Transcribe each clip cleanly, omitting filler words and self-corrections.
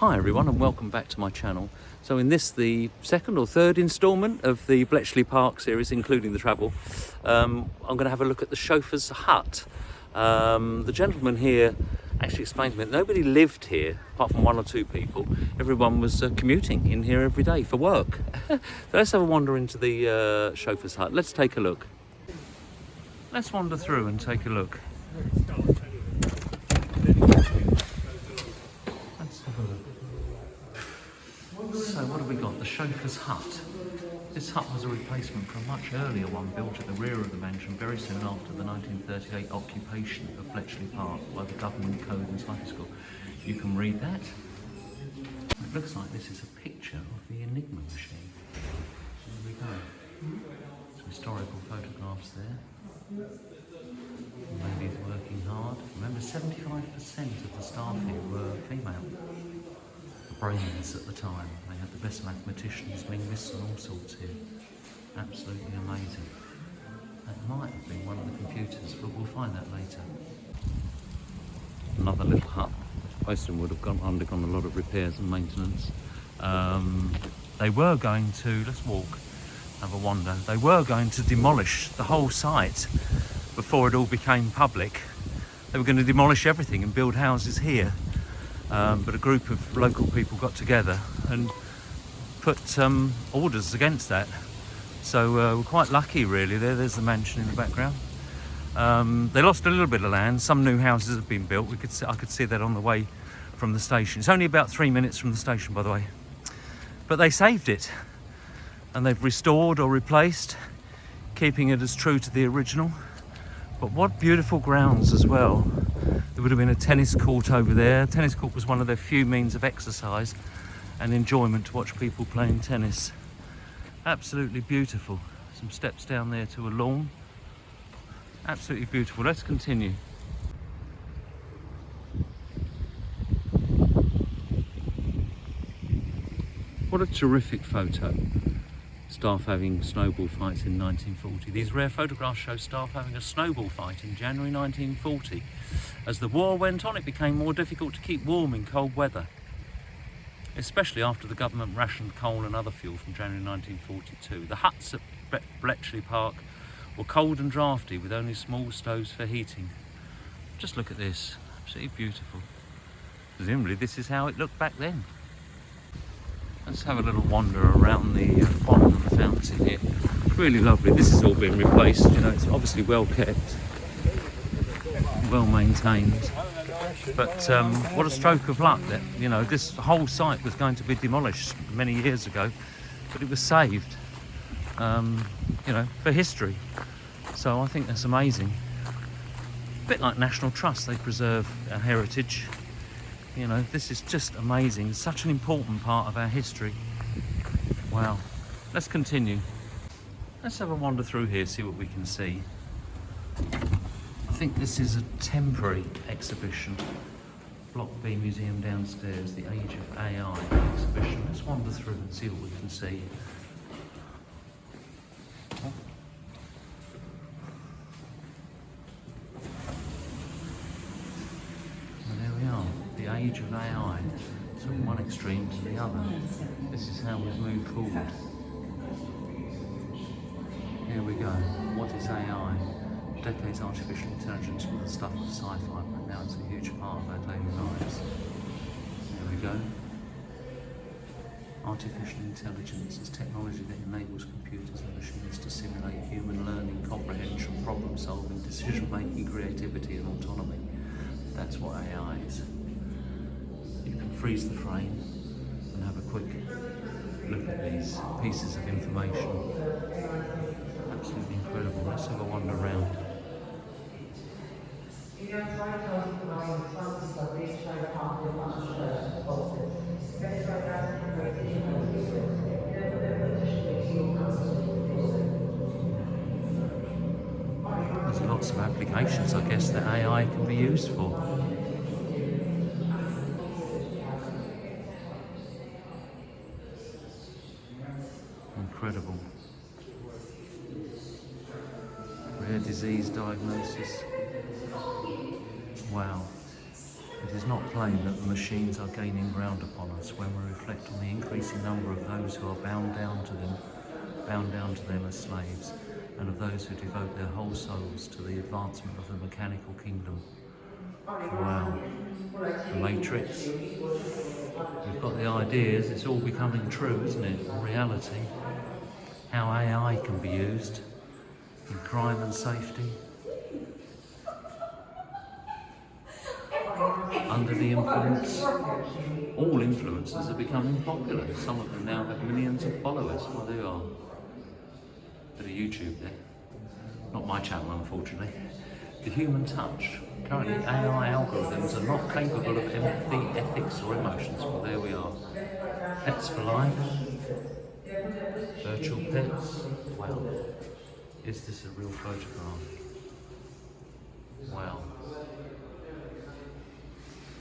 Hi everyone and welcome back to my channel. So in this, the second or third instalment of the Bletchley Park series, including the travel, I'm going to have a look at the chauffeur's hut. The gentleman here actually explained to me that nobody lived here apart from one or two people. Everyone was commuting in here every day for work. So let's have a wander into the chauffeur's hut. Let's take a look. Let's wander through and take a look. So what have we got? The chauffeur's hut. This hut was a replacement for a much earlier one built at the rear of the mansion very soon after the 1938 occupation of Bletchley Park by the Government Code and Cycle School. You can read that. It looks like this is a picture of the Enigma machine. There we go. Some historical photographs there. The ladies working hard. Remember, 75% of the staff here were female. Brains at the time. They had the best mathematicians, linguists and all sorts here. Absolutely amazing. That might have been one of the computers, but we'll find that later. Another little hut. Most of them would have undergone a lot of repairs and maintenance. They were going to, let's walk, have a wander. They were going to demolish the whole site before it all became public. They were going to demolish everything and build houses here. But a group of local people got together and put orders against that. So we're quite lucky really. There's the mansion in the background. They lost a little bit of land. Some new houses have been built. I could see that on the way from the station. It's only about 3 minutes from the station, by the way. But they saved it. And they've restored or replaced, keeping it as true to the original. But what beautiful grounds as well. There would have been a tennis court over there. Tennis court was one of their few means of exercise and enjoyment to watch people playing tennis. Absolutely beautiful. Some steps down there to a lawn. Absolutely beautiful. Let's continue. What a terrific photo. Staff having snowball fights in 1940. These rare photographs show staff having a snowball fight in January 1940. As the war went on, it became more difficult to keep warm in cold weather, especially after the government rationed coal and other fuel from January 1942. The huts at Bletchley Park were cold and drafty with only small stoves for heating. Just look at this, absolutely beautiful. Presumably this is how it looked back then. Let's have a little wander around the pond and the fountain here. Really lovely. This has all been replaced, you know, it's obviously well kept, well maintained. But what a stroke of luck that, you know, this whole site was going to be demolished many years ago, but it was saved, you know, for history. So I think that's amazing. A bit like National Trust, they preserve our heritage. You know, this is just amazing. It's such an important part of our history. Wow. Let's continue. Let's have a wander through here, see what we can see. I think this is a temporary exhibition. Block B Museum downstairs, the Age of AI exhibition. Let's wander through and see what we can see. The Age of AI, so from one extreme to the other. This is how we've moved forward. Here we go. What is AI? Decades artificial intelligence was the stuff of sci-fi, but now it's a huge part of our daily lives. There we go. Artificial intelligence is technology that enables computers and machines to simulate human learning, comprehension, problem solving, decision making, creativity and autonomy. That's what AI is. You can freeze the frame and have a quick look at these pieces of information. Absolutely incredible. Let's have a wander around. There's lots of applications, I guess, that AI can be used for. Incredible. Rare disease diagnosis. Wow. is not plain that the machines are gaining ground upon us when we reflect on the increasing number of those who are bound down to them as slaves, and of those who devote their whole souls to the advancement of the mechanical kingdom. Wow. The Matrix. We've got the ideas, it's all becoming true, isn't it? In reality. How AI can be used in crime and safety. Under the influence, all influencers are becoming popular. Some of them now have millions of followers. Well, there you are. Bit of YouTube there. Not my channel, unfortunately. The human touch. Currently, AI algorithms are not capable of empathy, ethics, or emotions. Well, there we are. Pets for life. Virtual pets. Wow. Is this a real photograph? Wow.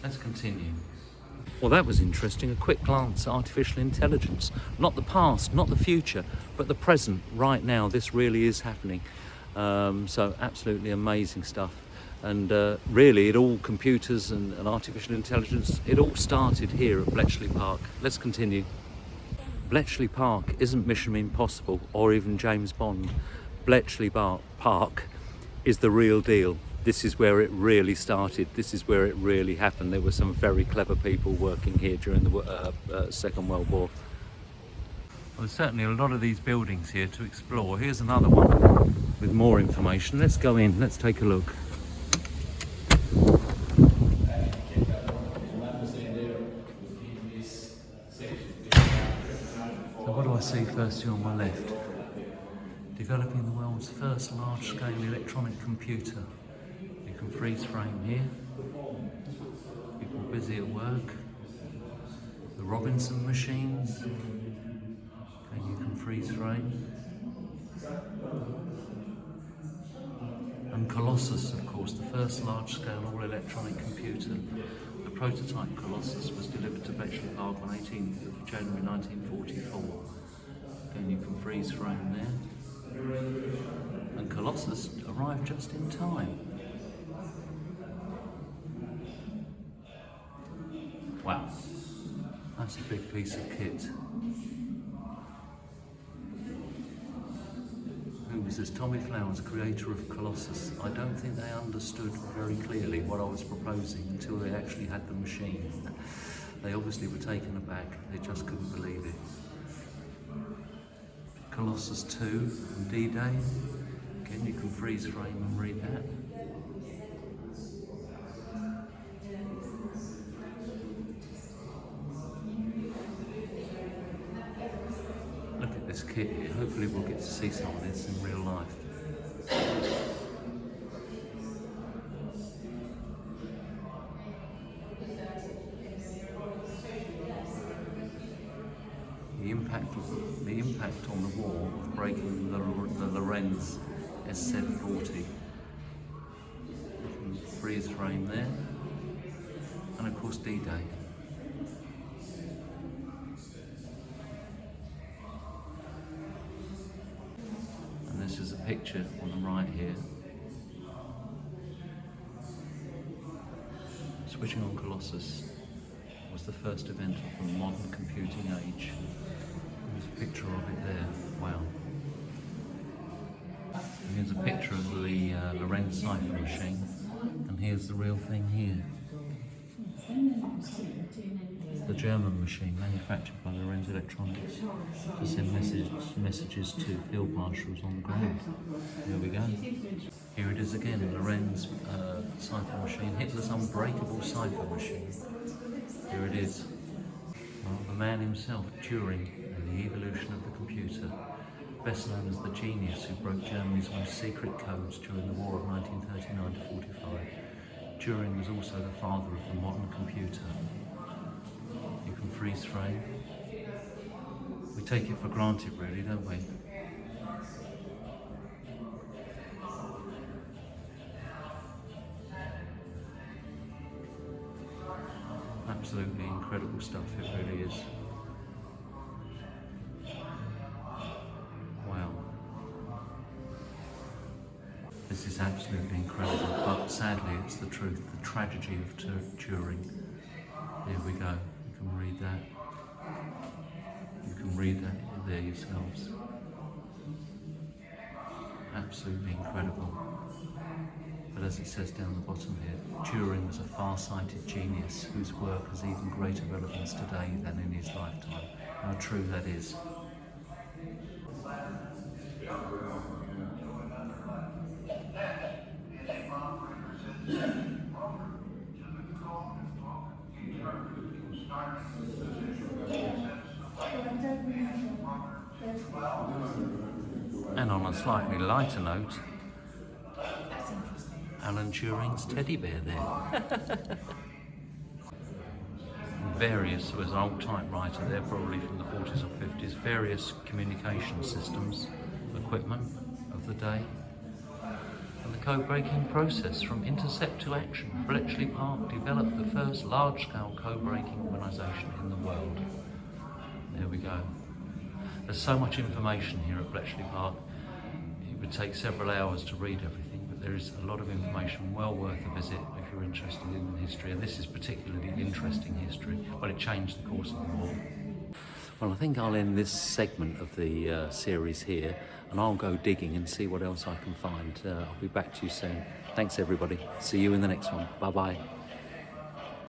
Let's continue. Well, that was interesting. A quick glance at artificial intelligence. Not the past, not the future, but the present, right now. This really is happening. So absolutely amazing stuff. And really, it all, computers and artificial intelligence, it all started here at Bletchley Park. Let's continue. Bletchley Park isn't Mission Impossible or even James Bond. Bletchley Park is the real deal. This is where it really started. This is where it really happened. There were some very clever people working here during the Second World War. Well, there's certainly a lot of these buildings here to explore. Here's another one with more information. Let's go in, let's take a look. So what do I see first here on my left? Developing the world's first large-scale electronic computer. You can freeze frame here. People busy at work. The Robinson machines. Okay, you can freeze frame. And Colossus, of course, the first large-scale all-electronic computer. The prototype Colossus was delivered to Bletchley Park on 18th of January 1944. Again, you can freeze frame there. And Colossus arrived just in time. Wow, that's a big piece of kit. Who was this? Tommy Flowers, creator of Colossus. I don't think they understood very clearly what I was proposing until they actually had the machine. They obviously were taken aback, they just couldn't believe it. Colossus 2 and D-Day. Again, you can freeze frame and read that. Look at this kit here. Hopefully we'll get to see some of this in real life. The impact on the wall of breaking the Lorenz SZ40. Freeze frame there. And of course D-Day. And this is a picture on the right here. Switching on Colossus was the first event of the modern computing age. There's a picture of it there. Wow. And here's a picture of the Lorenz cipher machine. And here's the real thing here. The German machine manufactured by Lorenz Electronics to send messages to field marshals on the ground. Here we go. Here it is again, Lorenz cipher machine, Hitler's unbreakable cipher machine. Here it is. Well, the man himself, Turing, and the evolution of the computer, best known as the genius who broke Germany's most secret codes during the war of 1939 to 45. Turing was also the father of the modern computer. You can freeze frame. We take it for granted really, don't we? Absolutely incredible stuff, it really is. Wow. This is absolutely incredible, but sadly it's the truth, the tragedy of Turing. Here we go, you can read that. You can read that there yourselves. Absolutely incredible. But as it says down the bottom here, Turing was a far-sighted genius whose work has even greater relevance today than in his lifetime. How true that is. And on a slightly lighter note, Alan Turing's teddy bear there. Various, there was an old typewriter there, probably from the 40s or 50s, various communication systems, equipment of the day, and the code-breaking process from intercept to action. Bletchley Park developed the first large-scale code-breaking organisation in the world. There we go. There's so much information here at Bletchley Park, it would take several hours to read everything, but there is a lot of information well worth a visit if you're interested in history, and this is particularly interesting history, but it changed the course of the war. Well, I think I'll end this segment of the series here, and I'll go digging and see what else I can find. I'll be back to you soon. Thanks everybody. See you in the next one. Bye bye.